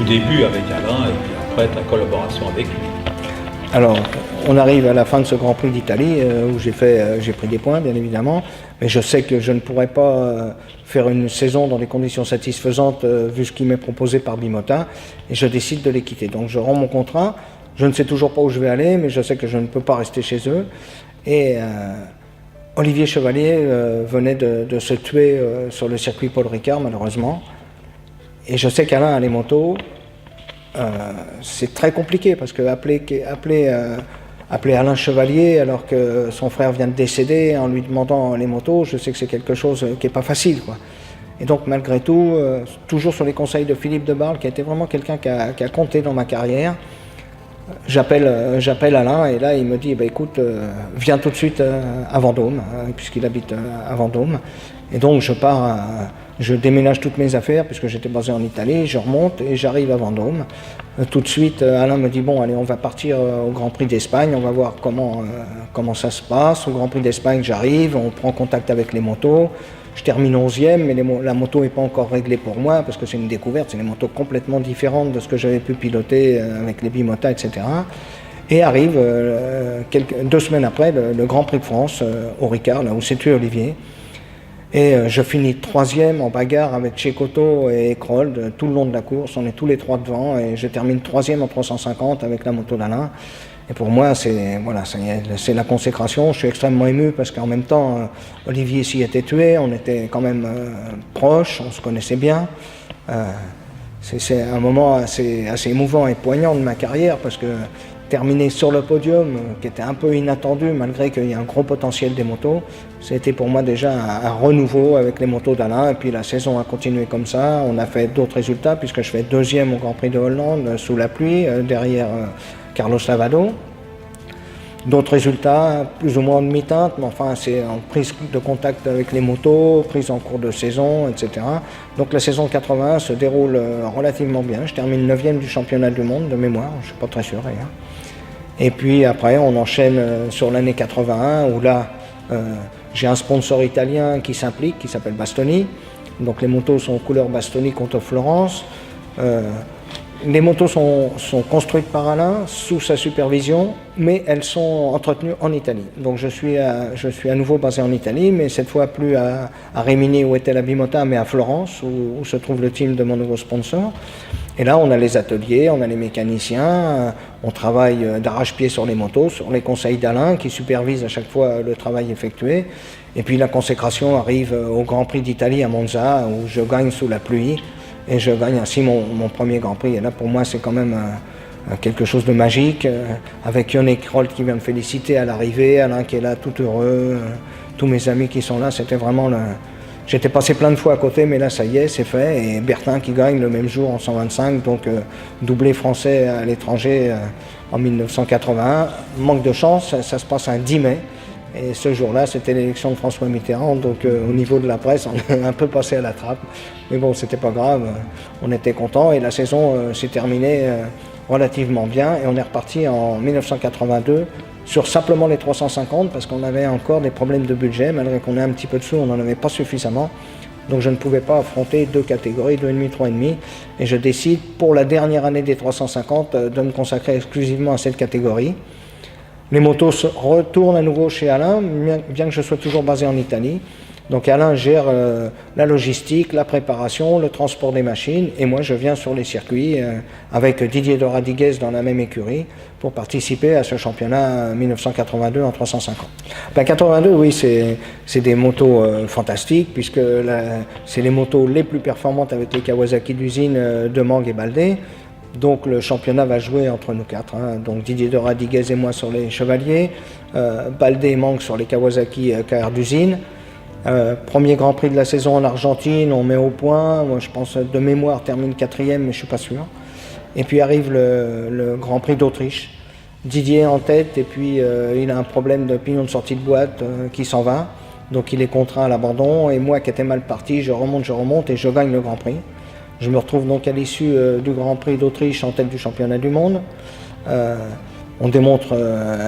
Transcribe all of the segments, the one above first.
début avec Alain et puis après ta collaboration avec lui. Alors, on arrive à la fin de ce Grand Prix d'Italie où j'ai pris des points, bien évidemment, mais je sais que je ne pourrais pas faire une saison dans des conditions satisfaisantes vu ce qui m'est proposé par Bimota, et je décide de les quitter. Donc je rends mon contrat, je ne sais toujours pas où je vais aller, mais je sais que je ne peux pas rester chez eux. Et Olivier Chevalier venait de se tuer sur le circuit Paul Ricard, malheureusement. Et je sais qu'Alain a les motos. C'est très compliqué parce que appeler Alain Chevalier alors que son frère vient de décéder en lui demandant les motos, je sais que c'est quelque chose qui n'est pas facile, quoi. Et donc malgré tout, toujours sur les conseils de Philippe Debarle, qui a été vraiment quelqu'un qui a compté dans ma carrière, j'appelle Alain et là il me dit écoute, viens tout de suite à Vendôme, puisqu'il habite à Vendôme. Et donc je déménage toutes mes affaires puisque j'étais basé en Italie, je remonte et j'arrive à Vendôme. Tout de suite, Alain me dit bon, allez, on va partir au Grand Prix d'Espagne, on va voir comment ça se passe. Au Grand Prix d'Espagne, j'arrive, on prend contact avec les motos. Je termine 11e, mais la moto n'est pas encore réglée pour moi parce que c'est une découverte, c'est des motos complètement différentes de ce que j'avais pu piloter avec les Bimota, etc. Et arrive 2 semaines après le Grand Prix de France au Ricard, là où s'est tué Olivier. Et je finis 3e en bagarre avec Cecotto et Kroll tout le long de la course. On est tous les 3 devant et je termine 3e en 350 avec la moto d'Alain. Et pour moi, c'est la consécration. Je suis extrêmement ému parce qu'en même temps, Olivier s'y était tué. On était quand même proches, on se connaissait bien. C'est un moment assez émouvant et poignant de ma carrière parce que terminer sur le podium, qui était un peu inattendu malgré qu'il y a un gros potentiel des motos, c'était pour moi déjà un renouveau avec les motos d'Alain. Et puis la saison a continué comme ça. On a fait d'autres résultats puisque je fais 2e au Grand Prix de Hollande sous la pluie, derrière Carlos Lavado. D'autres résultats, plus ou moins en demi-teinte, mais enfin c'est en prise de contact avec les motos, prise en cours de saison, etc. Donc la saison 81 se déroule relativement bien. Je termine 9e du championnat du monde de mémoire, je ne suis pas très sûr d'ailleurs. Et puis après on enchaîne sur l'année 81 où là j'ai un sponsor italien qui s'implique, qui s'appelle Bastoni. Donc les motos sont couleur Bastoni contre Florence. Les motos sont construites par Alain sous sa supervision, mais elles sont entretenues en Italie. Donc je suis à nouveau basé en Italie, mais cette fois plus à Rimini où était la Bimota, mais à Florence où se trouve le team de mon nouveau sponsor. Et là on a les ateliers, on a les mécaniciens, on travaille d'arrache-pied sur les motos, sur les conseils d'Alain qui supervise à chaque fois le travail effectué. Et puis la consécration arrive au Grand Prix d'Italie à Monza où je gagne sous la pluie. Et je gagne ainsi mon premier Grand Prix. Et là, pour moi, c'est quand même quelque chose de magique. Avec Yonne Kroll qui vient me féliciter à l'arrivée, Alain qui est là tout heureux, tous mes amis qui sont là. C'était vraiment J'étais passé plein de fois à côté, mais là, ça y est, c'est fait. Et Bertin qui gagne le même jour en 125, donc doublé français à l'étranger en 1981. Manque de chance, ça se passe un 10 mai. Et ce jour-là, c'était l'élection de François Mitterrand, donc au niveau de la presse, on est un peu passé à la trappe. Mais bon, c'était pas grave, on était contents et la saison s'est terminée relativement bien. Et on est reparti en 1982 sur simplement les 350 parce qu'on avait encore des problèmes de budget, malgré qu'on ait un petit peu de sous, on n'en avait pas suffisamment. Donc je ne pouvais pas affronter 2 catégories, 2,5, 3,5. Et je décide pour la dernière année des 350 de me consacrer exclusivement à cette catégorie. Les motos retournent à nouveau chez Alain, bien que je sois toujours basé en Italie. Donc Alain gère la logistique, la préparation, le transport des machines, et moi je viens sur les circuits avec Didier de Radiguez dans la même écurie pour participer à ce championnat 1982 en 350. 82, oui, c'est des motos fantastiques, puisque c'est les motos les plus performantes avec les Kawasaki d'usine de Mang et Baldé. Donc le championnat va jouer entre nous 4, hein. Donc Didier de Radiguez et moi sur les Chevaliers, Baldé et Mang sur les Kawasaki KR d'usine. Premier Grand Prix de la saison en Argentine, on met au point, moi je pense de mémoire termine 4e, mais je suis pas sûr. Et puis arrive le Grand Prix d'Autriche, Didier en tête, et puis il a un problème de pignon de sortie de boîte qui s'en va, donc il est contraint à l'abandon, et moi qui étais mal parti, je remonte et je gagne le Grand Prix. Je me retrouve donc à l'issue du Grand Prix d'Autriche en tête du championnat du monde. on démontre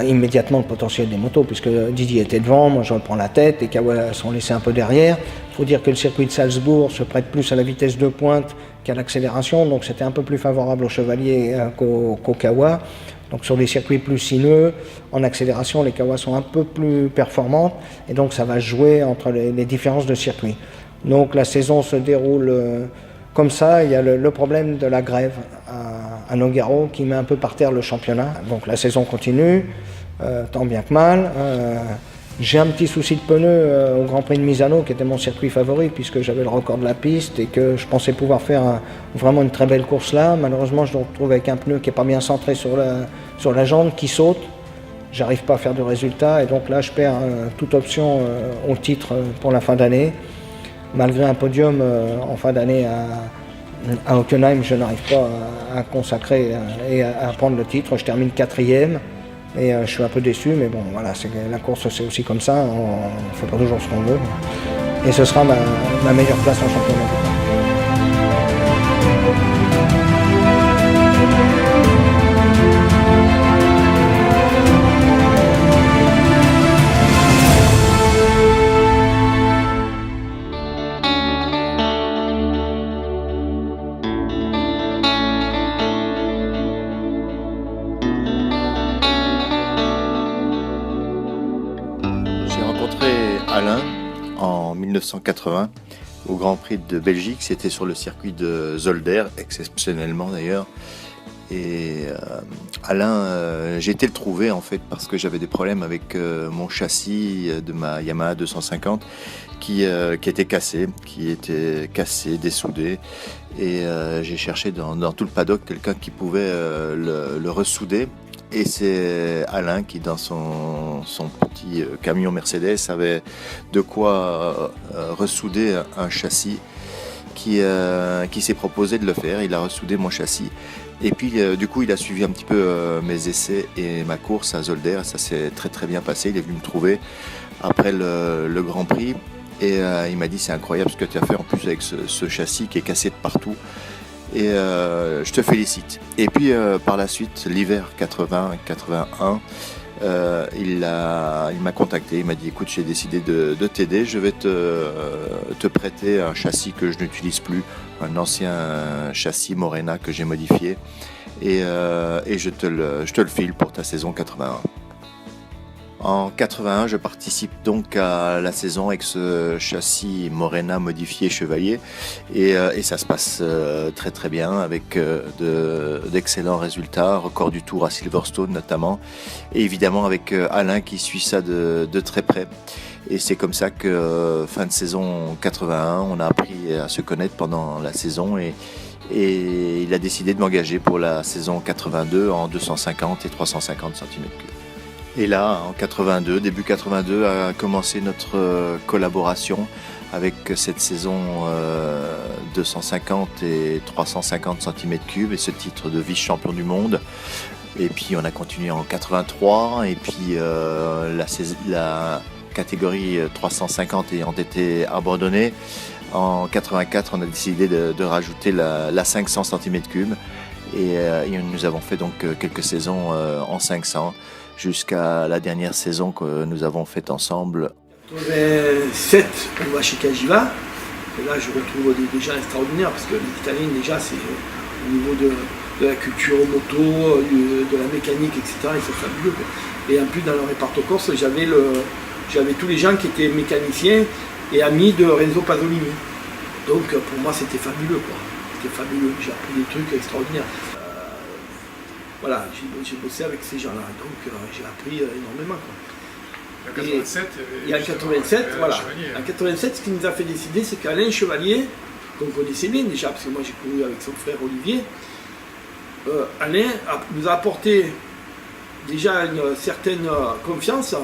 immédiatement le potentiel des motos, puisque Didier était devant, moi je reprends la tête, les Kawa sont laissés un peu derrière. Il faut dire que le circuit de Salzbourg se prête plus à la vitesse de pointe qu'à l'accélération, donc c'était un peu plus favorable aux Chevaliers qu'aux Kawa. Donc sur des circuits plus sinueux, en accélération, les Kawa sont un peu plus performantes, et donc ça va jouer entre les différences de circuit. Donc la saison se déroule comme ça. Il y a le problème de la grève à Nogaro qui met un peu par terre le championnat. Donc la saison continue, tant bien que mal. J'ai un petit souci de pneus au Grand Prix de Misano, qui était mon circuit favori, puisque j'avais le record de la piste et que je pensais pouvoir faire vraiment une très belle course là. Malheureusement, je me retrouve avec un pneu qui n'est pas bien centré sur la jambe, qui saute. J'arrive pas à faire de résultat, et donc là je perds toute option au titre pour la fin d'année. Malgré un podium en fin d'année à Hockenheim, je n'arrive pas à consacrer et à prendre le titre. Je termine 4e. Et je suis un peu déçu, mais bon, voilà, la course c'est aussi comme ça, on ne fait pas toujours ce qu'on veut. Et ce sera ma meilleure place en championnat. Alain en 1980 au Grand Prix de Belgique. C'était sur le circuit de Zolder, exceptionnellement d'ailleurs. Et Alain, j'ai été le trouver en fait parce que j'avais des problèmes avec mon châssis de ma Yamaha 250 qui était cassé, dessoudé. Et j'ai cherché dans tout le paddock quelqu'un qui pouvait le ressouder. Et c'est Alain qui, dans son petit camion Mercedes, avait de quoi ressouder un châssis qui s'est proposé de le faire. Il a ressoudé mon châssis. Et puis, du coup, il a suivi un petit peu mes essais et ma course à Zolder. Ça s'est très très bien passé. Il est venu me trouver après le Grand Prix. Et il m'a dit, c'est incroyable ce que tu as fait en plus avec ce châssis qui est cassé de partout. Et je te félicite. Et puis par la suite, l'hiver 80-81, il m'a contacté, il m'a dit écoute, j'ai décidé de t'aider, je vais te prêter un châssis que je n'utilise plus, un ancien châssis Morena que j'ai modifié, et je te le file pour ta saison 81. En 81, je participe donc à la saison avec ce châssis Morena modifié Chevalier et ça se passe très très bien avec d'excellents résultats, record du Tour à Silverstone notamment, et évidemment avec Alain qui suit ça de très près. Et c'est comme ça que fin de saison 81, on a appris à se connaître pendant la saison et il a décidé de m'engager pour la saison 82 en 250 et 350 cm3. Et là, en 82, début 82, a commencé notre collaboration avec cette saison 250 et 350 cm3 et ce titre de vice-champion du monde. Et puis on a continué en 83 et puis la catégorie 350 ayant été abandonnée, en 84 on a décidé de rajouter la 500 cm3 et nous avons fait donc quelques saisons en 500. Jusqu'à la dernière saison que nous avons faite ensemble. En 87, on va chez Cagiva, et là je retrouve des gens extraordinaires, parce que les Italiens déjà, c'est au niveau de la culture moto, de la mécanique, etc., ils sont fabuleux. Et en plus dans le réparto corse, j'avais tous les gens qui étaient mécaniciens et amis de Renzo Pasolini. Donc pour moi c'était fabuleux, quoi. C'était fabuleux, j'ai appris des trucs extraordinaires. Voilà, j'ai bossé avec ces gens-là, donc j'ai appris énormément, quoi. En 87, et en 87, voilà. En 87, ce qui nous a fait décider, c'est qu'Alain Chevalier, qu'on connaissait bien déjà, parce que moi j'ai couru avec son frère Olivier, Alain nous a apporté déjà une certaine confiance,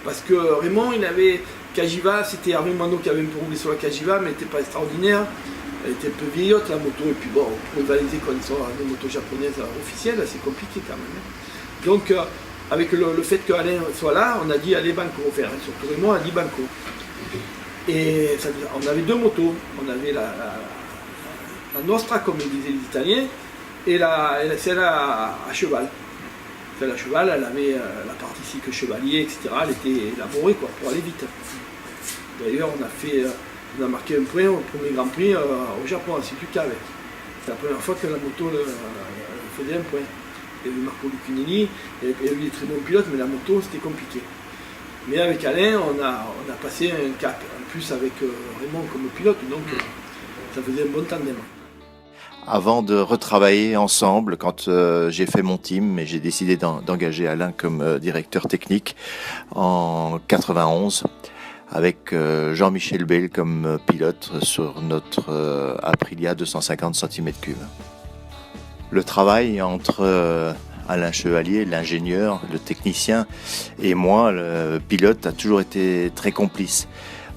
parce que Raymond, il avait Cagiva, c'était Hervé Mano qui avait un peu roulé sur la Cagiva, mais elle n'était pas extraordinaire. Elle était un peu vieillotte la moto, et puis bon, pour rivaliser quand ils sont des motos japonaises officielles, c'est compliqué quand même. Donc avec le fait qu'Alain soit là, on a dit allez banco, enfin, surtout Raymond a dit banco. Et on avait deux motos, on avait la Nostra comme disaient les Italiens, et celle à cheval. la cheval, elle avait la partie cycle chevalier, etc. Elle était élaborée quoi, pour aller vite. D'ailleurs, on a marqué un point au premier Grand Prix au Japon, à Suzuka avec. C'est la première fois que la moto faisait un point. Il y avait Marco Lucchini, il y avait des très bons pilotes, mais la moto c'était compliqué. Mais avec Alain, on a passé un cap, en plus avec Raymond comme pilote, donc ça faisait un bon tandem. Avant de retravailler ensemble, quand j'ai fait mon team et j'ai décidé d'engager Alain comme directeur technique en 91, avec Jean-Michel Bell comme pilote sur notre Aprilia 250 cm3. Le travail entre Alain Chevalier, l'ingénieur, le technicien, et moi, le pilote, a toujours été très complice.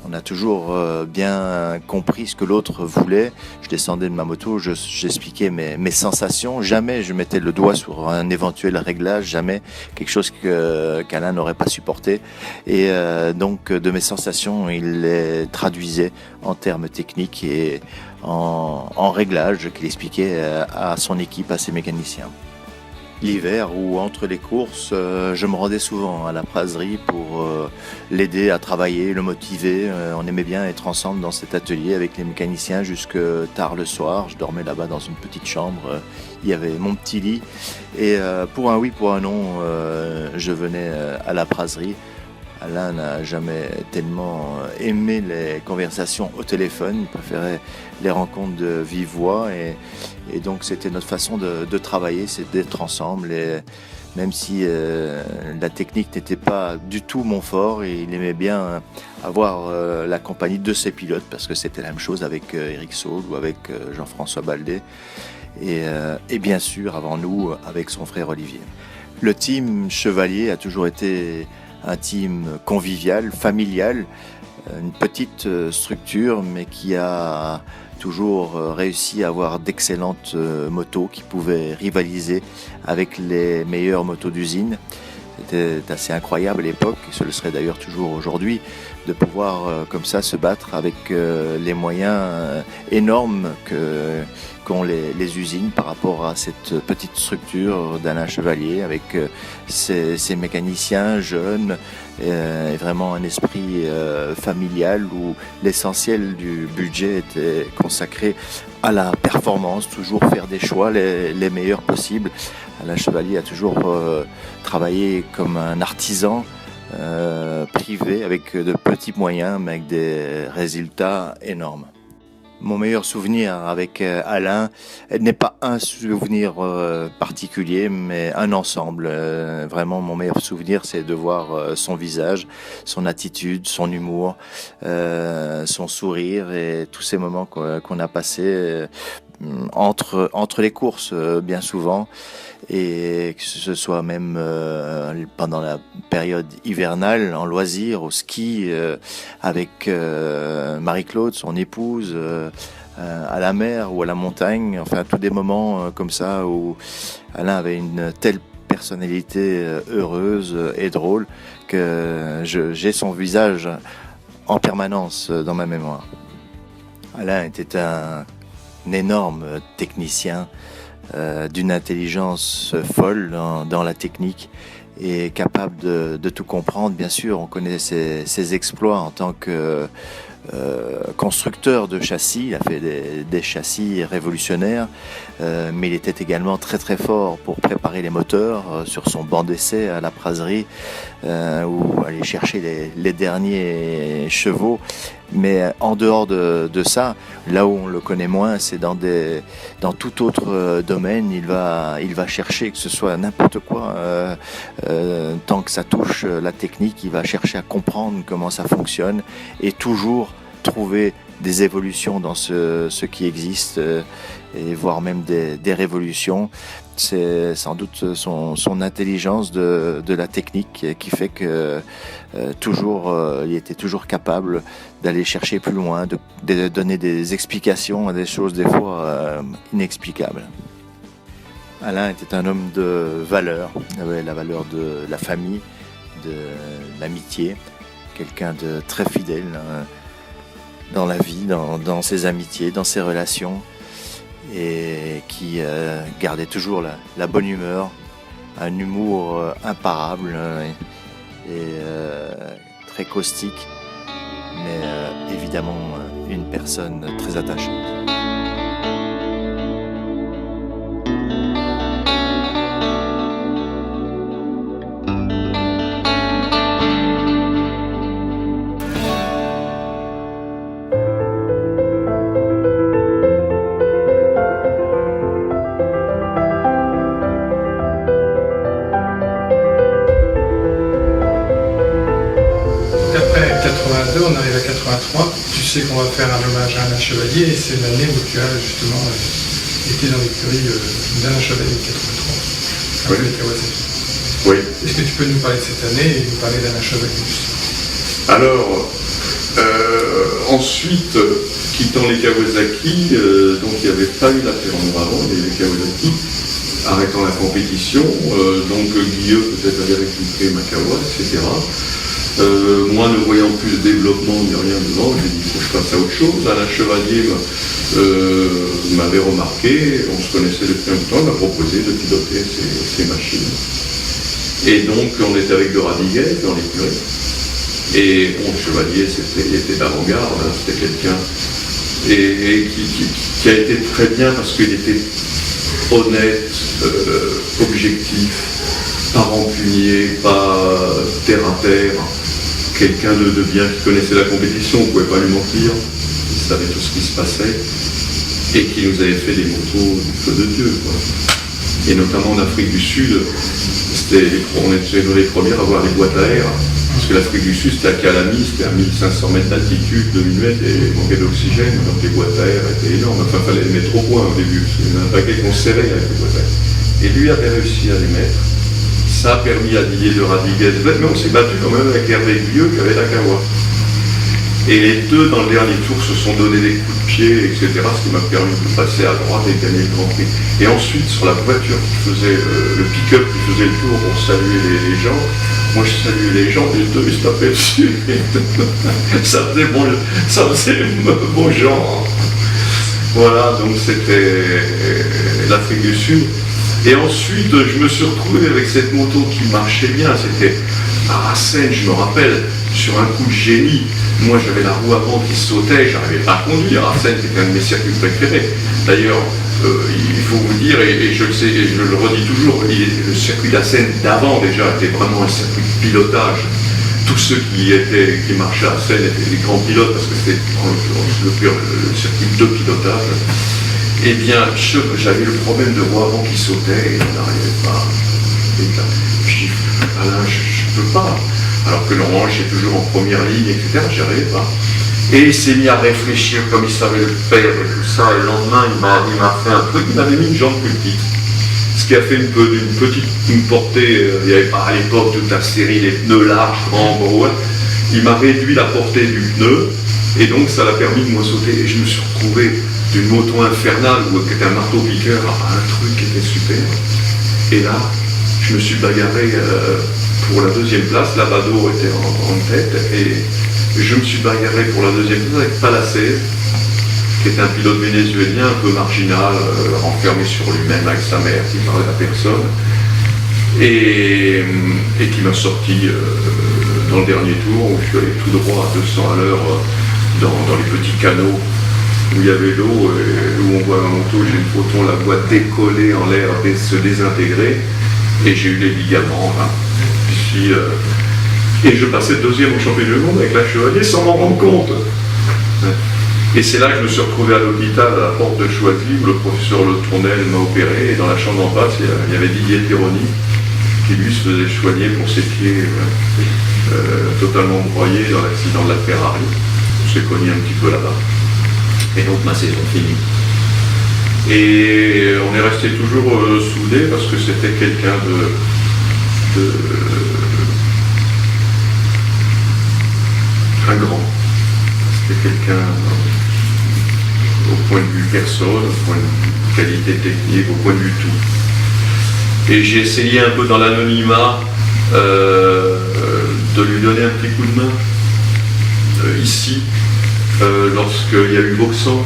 On a toujours bien compris ce que l'autre voulait. Je descendais de ma moto, j'expliquais mes sensations. Jamais je mettais le doigt sur un éventuel réglage, jamais quelque chose qu'Alain n'aurait pas supporté. Et donc de mes sensations, il les traduisait en termes techniques et en réglages qu'il expliquait à son équipe, à ses mécaniciens. L'hiver ou entre les courses, je me rendais souvent à la brasserie pour l'aider à travailler, le motiver. On aimait bien être ensemble dans cet atelier avec les mécaniciens jusque tard le soir. Je dormais là-bas dans une petite chambre. Il y avait mon petit lit. Et pour un oui, pour un non, je venais à la brasserie. Alain n'a jamais tellement aimé les conversations au téléphone, il préférait les rencontres de vive voix et donc c'était notre façon de travailler, c'est d'être ensemble. Et même si la technique n'était pas du tout mon fort, et il aimait bien avoir la compagnie de ses pilotes parce que c'était la même chose avec Eric Saul ou avec Jean-François Baldé et bien sûr avant nous avec son frère Olivier. Le team Chevalier a toujours été un team convivial, familial, une petite structure, mais qui a toujours réussi à avoir d'excellentes motos qui pouvaient rivaliser avec les meilleures motos d'usine. C'était assez incroyable à l'époque, et ce le serait d'ailleurs toujours aujourd'hui, de pouvoir comme ça se battre avec les moyens énormes qu'ont les usines par rapport à cette petite structure d'Alain Chevalier avec ses mécaniciens jeunes et vraiment un esprit familial où l'essentiel du budget était consacré à la performance, toujours faire des choix les meilleurs possibles. Alain Chevalier a toujours travaillé comme un artisan privé avec de petits moyens mais avec des résultats énormes. Mon meilleur souvenir avec Alain n'est pas un souvenir particulier, mais un ensemble. Vraiment, mon meilleur souvenir, c'est de voir son visage, son attitude, son humour, son sourire et tous ces moments qu'on a passés entre les courses, bien souvent. Et que ce soit même pendant la période hivernale, en loisir, au ski, avec Marie-Claude, son épouse, à la mer ou à la montagne, enfin tous des moments comme ça où Alain avait une telle personnalité heureuse et drôle que j'ai son visage en permanence dans ma mémoire. Alain était un énorme technicien, d'une intelligence folle dans la technique et capable de tout comprendre. Bien sûr, on connaît ses exploits en tant que constructeur de châssis. Il a fait des châssis révolutionnaires, mais il était également très très fort pour préparer les moteurs sur son banc d'essai à la brasserie ou aller chercher les derniers chevaux. Mais en dehors de ça, là où on le connaît moins, c'est dans tout autre domaine. Il va chercher que ce soit n'importe quoi, tant que ça touche la technique, il va chercher à comprendre comment ça fonctionne et toujours trouver des évolutions dans ce qui existe et voire même des révolutions. C'est sans doute son intelligence de la technique qui fait que il était toujours capable d'aller chercher plus loin, de donner des explications à des choses des fois inexplicables. Alain était un homme de valeur, il avait la valeur de la famille, de l'amitié, quelqu'un de très fidèle dans la vie, dans ses amitiés, dans ses relations, et qui gardait toujours la bonne humeur, un humour imparable et très caustique, mais évidemment une personne très attachante. On arrive à 83, tu sais qu'on va faire un hommage à Alain Chevalier et c'est l'année où tu as justement été dans l'écurie d'Alain Chevalier de 83 avec les Kawasaki. Oui. Est-ce que tu peux nous parler de cette année et nous parler d'Alain Chevalier? Alors, ensuite, quittant les Kawasaki, donc il n'y avait pas eu la Ferrand avant, il y avait les Kawasaki, arrêtant la compétition, donc Guilleux peut-être avait récupéré Makawa, etc. Moi, ne voyant plus de développement ni rien devant, j'ai dit il faut que je passe à autre chose. Alain Chevalier m'avait remarqué, on se connaissait depuis un temps, il m'a proposé de piloter ces machines. Et donc, on était avec de Radiguet dans l'écurie. Et bon, Chevalier, il était d'avant-garde, hein, c'était quelqu'un qui a été très bien parce qu'il était honnête, objectif, pas rancunier, pas terre à terre. Quelqu'un de bien qui connaissait la compétition, on ne pouvait pas lui mentir, il savait tout ce qui se passait, et qui nous avait fait des motos du feu de Dieu, quoi. Et notamment en Afrique du Sud, on était les premiers à avoir les boîtes à air, parce que l'Afrique du Sud c'était à Calami, c'était à 1500 mètres d'altitude, 2000 mètres, et il manquait d'oxygène, donc les boîtes à air étaient énormes, enfin il fallait les mettre au point au début, parce qu'il y avait un paquet qu'on serrait avec les boîtes à air. Et lui avait réussi à les mettre. Ça a permis à Didier de Radiguet, mais on s'est battu quand même avec Hervé Guilleux qui avait la Kawa. Et les deux, dans le dernier tour, se sont donné des coups de pied, etc., ce qui m'a permis de passer à droite et gagner le Grand Prix. Et ensuite, sur la voiture qui faisait, le pick-up qui faisait le tour pour saluer les gens, moi je saluais les gens, les deux ils se tapaient dessus. ça faisait bon genre. Voilà, donc c'était l'Afrique du Sud. Et ensuite, je me suis retrouvé avec cette moto qui marchait bien. C'était à Racine, je me rappelle, sur un coup de génie. Moi, j'avais la roue avant qui sautait, j'arrivais pas à conduire. Racine, c'était un de mes circuits préférés. D'ailleurs, il faut vous dire, et je le sais, et je le redis toujours, le circuit d'Assen d'avant déjà était vraiment un circuit de pilotage. Tous ceux qui marchaient à Assen étaient des grands pilotes parce que c'était le circuit de pilotage. Eh bien, j'avais le problème de roue avant qui sautait et on n'arrivait pas. Puis, Alain, je ne peux pas. Alors que normalement, j'étais toujours en première ligne, etc. J'y arrivais pas. Et il s'est mis à réfléchir comme il savait le faire et tout ça. Et le lendemain, il m'a fait un truc, il m'avait mis une jambe plus petite. Ce qui a fait une portée, il n'y avait pas à l'époque toute la série, les pneus larges, grands, gros. Il m'a réduit la portée du pneu. Et donc, ça l'a permis de moins sauter. Et je me suis retrouvé d'une moto infernale qui était un marteau-piqueur à un truc qui était super. Et là, je me suis bagarré pour la deuxième place. Labado était en tête et je me suis bagarré pour la deuxième place avec Palacé, qui était un pilote vénézuélien un peu marginal, renfermé sur lui-même avec sa mère, qui parlait à personne, et qui m'a sorti dans le dernier tour où je suis allé tout droit à 200 à l'heure dans les petits canaux où il y avait l'eau, où on voit ma moto, j'ai une photo, la boîte décollée en l'air, se désintégrer, et j'ai eu les ligaments. Hein. Et je passais deuxième au championnat du monde avec la Chevalier sans m'en rendre compte. Et c'est là que je me suis retrouvé à l'hôpital à la porte de Choisy où le professeur Le Tournel m'a opéré, et dans la chambre en face, il y avait Didier Pironi qui lui se faisait soigner pour ses pieds totalement broyés dans l'accident de la Ferrari. On s'est cogné un petit peu là-bas. Et donc ma saison finie. Et on est resté toujours soudés parce que c'était quelqu'un un grand. C'était quelqu'un au point de vue personne, au point de vue qualité technique, au point de vue tout. Et j'ai essayé un peu dans l'anonymat de lui donner un petit coup de main ici. Lorsqu'il y a eu Vauxhall,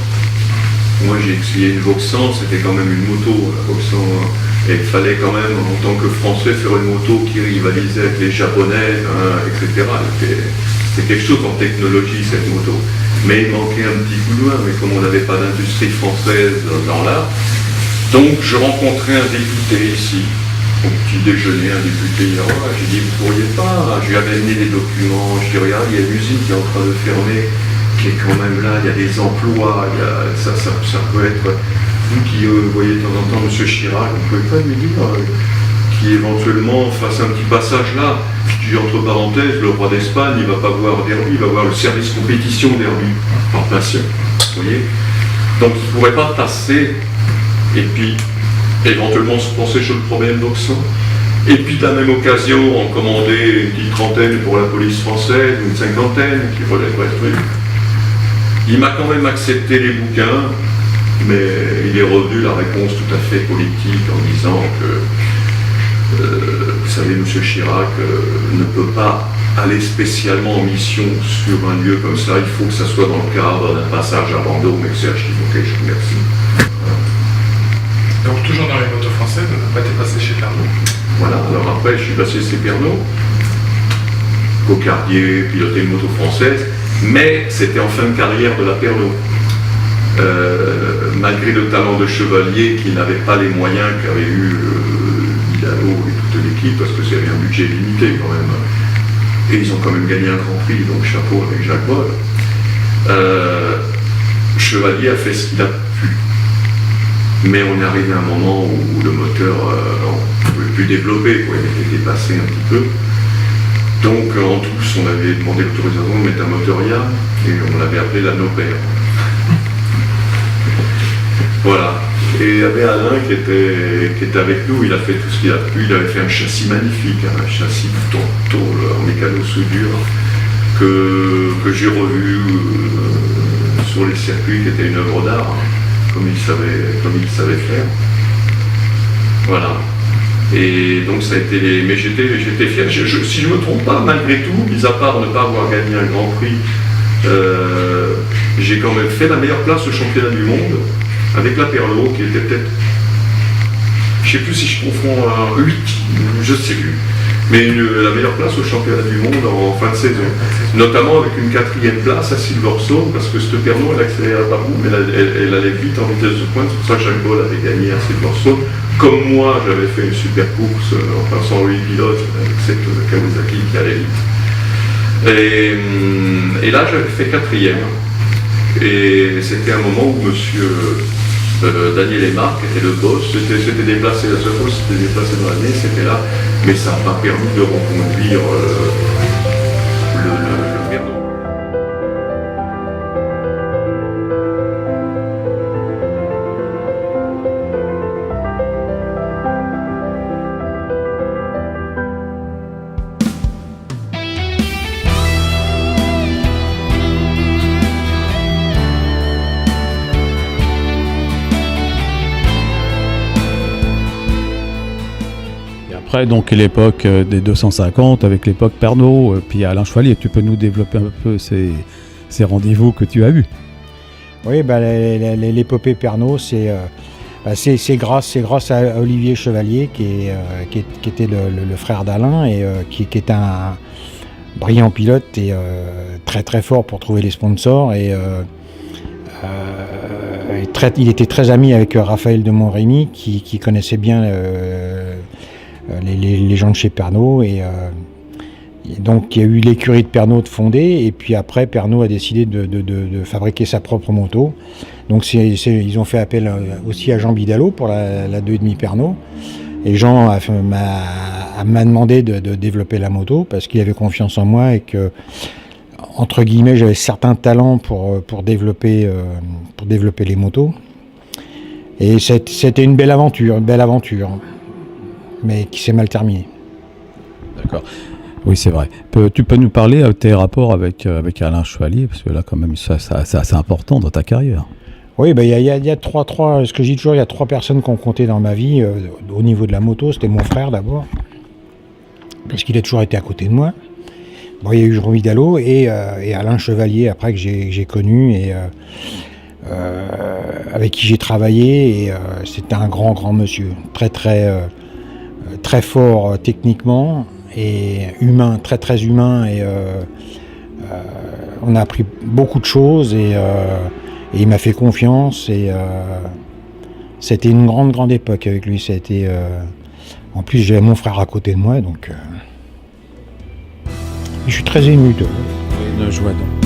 moi j'ai essuyé une Vauxhall, c'était quand même une moto, la Vauxhall Et il fallait quand même, en tant que Français, faire une moto qui rivalisait avec les Japonais, etc. C'était quelque chose en technologie, cette moto. Mais il manquait un petit coup de main, mais comme on n'avait pas d'industrie française dans l'art, donc je rencontrais un député ici, au petit déjeuner, un député, j'ai dit, vous pourriez pas, je lui avais amené des documents, je dis, regarde, il y a une usine qui est en train de fermer, qui est quand même là, il y a des emplois, ça peut être... Vous qui voyez de temps en temps M. Chirac, vous ne pouvez pas lui dire qui éventuellement fasse un petit passage là. Je dis entre parenthèses, le roi d'Espagne, il ne va pas voir Derby, il va voir le service compétition Derby, par passion. Vous voyez. Donc il ne pourrait pas passer et puis éventuellement se penser sur le problème d'Auxon. Et puis de la même occasion, en commander une petite trentaine pour la police française, une cinquantaine qui relève être vue. Il m'a quand même accepté les bouquins. Mais il est revenu la réponse tout à fait politique en disant que, vous savez, M. Chirac ne peut pas aller spécialement en mission sur un lieu comme ça. Il faut que ça soit dans le cadre d'un passage à Bordeaux, mais c'est archi ok, je vous remercie. Donc toujours dans les motos françaises, après tu es passé chez Pernod. Voilà, alors après je suis passé chez Pernod, cocardier, piloté une moto française, mais c'était en fin de carrière de la Pernod. Malgré le talent de chevalier qui n'avait pas les moyens qu'avait eu Milano et toute l'équipe, parce que c'est un budget limité quand même. Et ils ont quand même gagné un grand prix, donc chapeau avec Jacques Boll. Chevalier a fait ce qu'il a pu. Mais on est arrivé à un moment où le moteur on ne pouvait plus développer, quoi. Il était dépassé un petit peu. Donc en tous, on avait demandé l'autorisation de mettre un moteur Yann et on l'avait appelé la Nopère. Voilà. Et il y avait Alain qui était avec nous, il a fait tout ce qu'il a pu, il avait fait un châssis magnifique, un châssis tôle en mécano-soudure que j'ai revu sur les circuits, qui était une œuvre d'art, comme il savait faire. Voilà. Et donc ça a été mais j'étais fier, si je ne me trompe pas, malgré tout, mis à part ne pas avoir gagné un grand prix, j'ai quand même fait la meilleure place au championnat du monde avec la Pernod qui était peut-être, je ne sais plus si je confonds 8, je ne sais plus, mais la meilleure place au championnat du monde en fin de saison, notamment avec une 4e place à Silverstone, parce que cette Pernod elle accélérait pas beaucoup, mais elle allait vite en vitesse de pointe, c'est pour ça que Jacques Boll avait gagné à Silverstone. Comme moi, j'avais fait une super course en passant 8 pilotes avec cette Kawasaki qui allait vite. Et là, j'avais fait 4e. Et c'était un moment où monsieur Daniel Aymar, qui était le boss, s'était déplacé, la seule fois s'était déplacé dans l'année, c'était là, mais ça n'a pas permis de reconduire le Pernod. Après, donc, l'époque des 250 avec l'époque Pernod, puis Alain Chevalier, tu peux nous développer un peu ces rendez-vous que tu as eus? Oui, l'épopée Pernod, c'est grâce à Olivier Chevalier, qui était le frère d'Alain, et qui est un brillant pilote et très très fort pour trouver les sponsors. Il était très ami avec Raphaël de Montrémy, qui connaissait bien les gens de chez Pernod, et donc il y a eu l'écurie de Pernod fondée, et puis après Pernod a décidé de fabriquer sa propre moto. Donc ils ont fait appel aussi à Jean Bidalot pour la 2,5 Pernod, et Jean m'a demandé de développer la moto parce qu'il avait confiance en moi et que, entre guillemets, j'avais certains talents pour développer les motos. Et c'était une belle aventure, mais qui s'est mal terminée. D'accord. Oui, c'est vrai. Tu peux nous parler de tes rapports avec Alain Chevalier, parce que là, quand même, c'est assez important dans ta carrière. Oui, il y a trois, ce que je dis toujours, il y a 3 personnes qui ont compté dans ma vie. Au niveau de la moto, c'était mon frère d'abord, parce qu'il a toujours été à côté de moi. Bon, il y a eu Jean Bidalot et Alain Chevalier après que j'ai connu. Et avec qui j'ai travaillé, et c'était un grand monsieur, très fort techniquement et humain, très humain, et on a appris beaucoup de choses, et il m'a fait confiance, et c'était une grande époque avec lui. Ça a été, en plus j'avais mon frère à côté de moi, donc je suis très ému de Une joie donc.